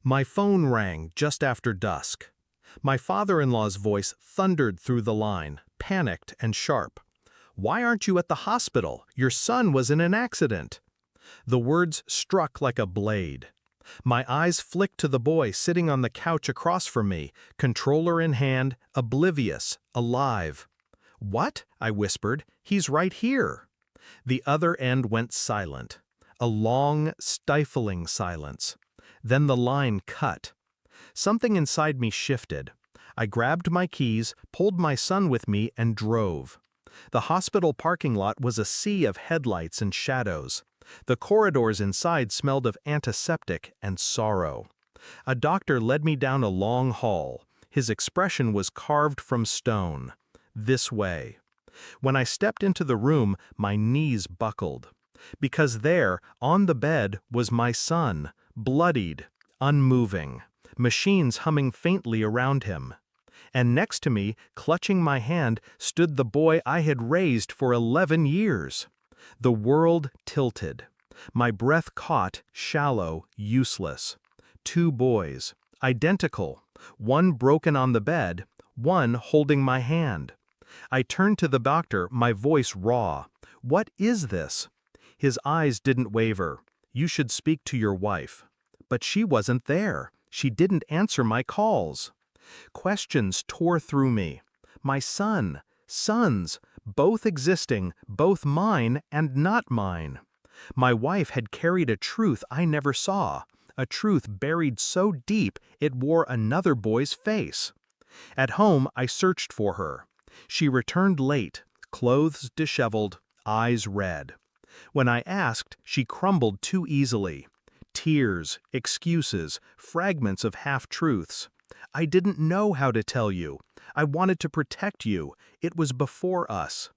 My phone rang just after dusk. My father-in-law's voice thundered through the line, panicked and sharp. "Why aren't you at the hospital? Your son was in an accident." The words struck like a blade. My eyes flicked to the boy sitting on the couch across from me, controller in hand, oblivious, alive. "What?" I whispered. "He's right here." The other end went silent. A long, stifling silence. Then the line cut. Something inside me shifted. I grabbed my keys, pulled my son with me, and drove. The hospital parking lot was a sea of headlights and shadows. The corridors inside smelled of antiseptic and sorrow. A doctor led me down a long hall. His expression was carved from stone. This way. When I stepped into the room, my knees buckled. Because there, on the bed, was my son, bloodied, unmoving, machines humming faintly around him. And next to me, clutching my hand, stood the boy I had raised for 11 years. The world tilted. My breath caught, shallow, useless. Two boys, identical, one broken on the bed, one holding my hand. I turned to the doctor, my voice raw. "What is this?" His eyes didn't waver. "You should speak to your wife." But she wasn't there. She didn't answer my calls. Questions tore through me. My son, sons, both existing, both mine and not mine. My wife had carried a truth I never saw, a truth buried so deep it wore another boy's face. At home, I searched for her. She returned late, clothes disheveled, eyes red. When I asked, she crumbled too easily. Tears, excuses, fragments of half-truths. "I didn't know how to tell you. I wanted to protect you. It was before us."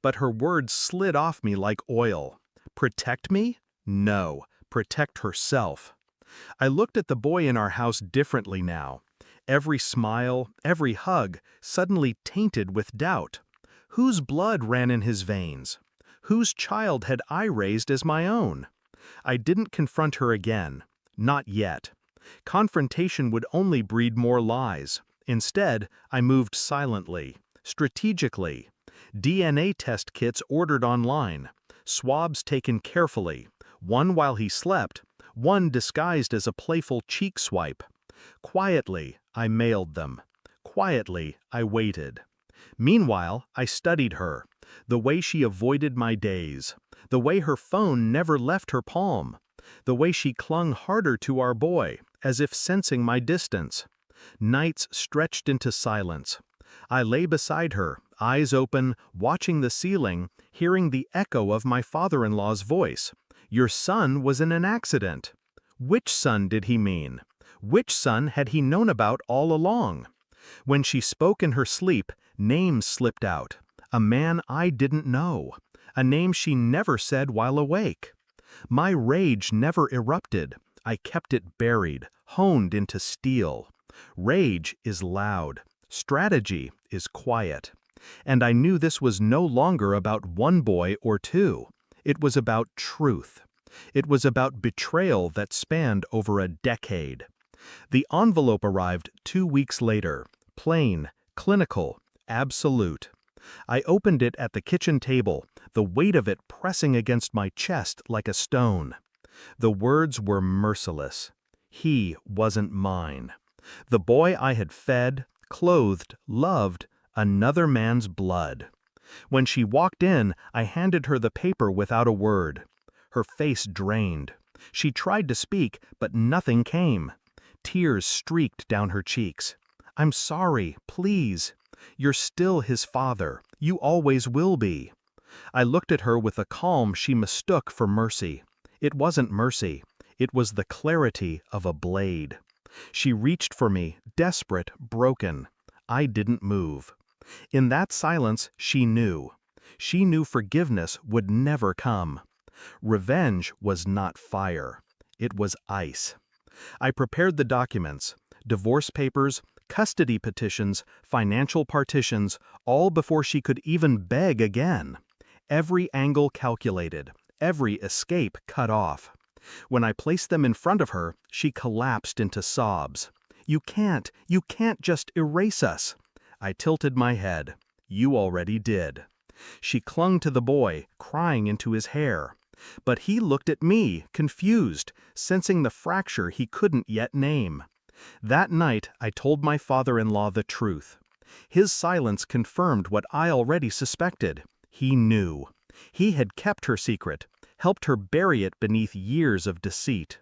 But her words slid off me like oil. Protect me? No, protect herself. I looked at the boy in our house differently now. Every smile, every hug, suddenly tainted with doubt. Whose blood ran in his veins? Whose child had I raised as my own? I didn't confront her again. Not yet. Confrontation would only breed more lies. Instead, I moved silently, strategically. DNA test kits ordered online. Swabs taken carefully. One while he slept, one disguised as a playful cheek swipe. Quietly, I mailed them. Quietly, I waited. Meanwhile, I studied her. The way she avoided my days. The way her phone never left her palm. The way she clung harder to our boy, as if sensing my distance. Nights stretched into silence. I lay beside her, eyes open, watching the ceiling, hearing the echo of my father-in-law's voice. "Your son was in an accident." Which son did he mean? Which son had he known about all along? When she spoke in her sleep, names slipped out. A man I didn't know. A name she never said while awake. My rage never erupted. I kept it buried, honed into steel. Rage is loud. Strategy is quiet. And I knew this was no longer about one boy or two. It was about truth. It was about betrayal that spanned over a decade. The envelope arrived 2 weeks later. Plain, clinical, absolute. I opened it at the kitchen table, the weight of it pressing against my chest like a stone. The words were merciless. He wasn't mine. The boy I had fed, clothed, loved, another man's blood. When she walked in, I handed her the paper without a word. Her face drained. She tried to speak, but nothing came. Tears streaked down her cheeks. "I'm sorry, please. You're still his father. You always will be." I looked at her with a calm she mistook for mercy. It wasn't mercy. It was the clarity of a blade. She reached for me, desperate, broken. I didn't move. In that silence, she knew. She knew forgiveness would never come. Revenge was not fire. It was ice. I prepared the documents, divorce papers, custody petitions, financial partitions, all before she could even beg again. Every angle calculated, every escape cut off. When I placed them in front of her, she collapsed into sobs. You can't just erase us." I tilted my head. "You already did." She clung to the boy, crying into his hair. But he looked at me, confused, sensing the fracture he couldn't yet name. That night, I told my father-in-law the truth. His silence confirmed what I already suspected. He knew. He had kept her secret, helped her bury it beneath years of deceit.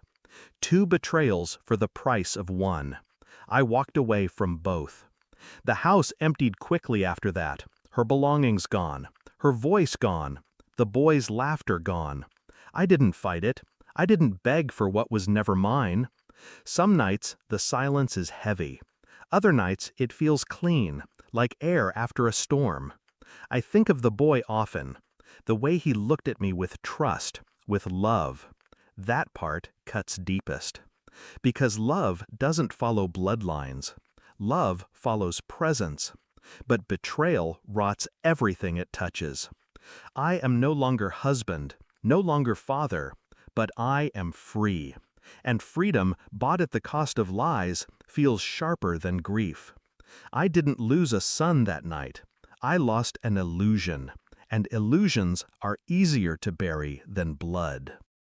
2 betrayals for the price of 1. I walked away from both. The house emptied quickly after that, her belongings gone, her voice gone, the boy's laughter gone. I didn't fight it. I didn't beg for what was never mine. Some nights, the silence is heavy. Other nights, it feels clean, like air after a storm. I think of the boy often, the way he looked at me with trust, with love. That part cuts deepest. Because love doesn't follow bloodlines. Love follows presence. But betrayal rots everything it touches. I am no longer husband, no longer father, but I am free. And freedom, bought at the cost of lies, feels sharper than grief. I didn't lose a son that night. I lost an illusion. And illusions are easier to bury than blood.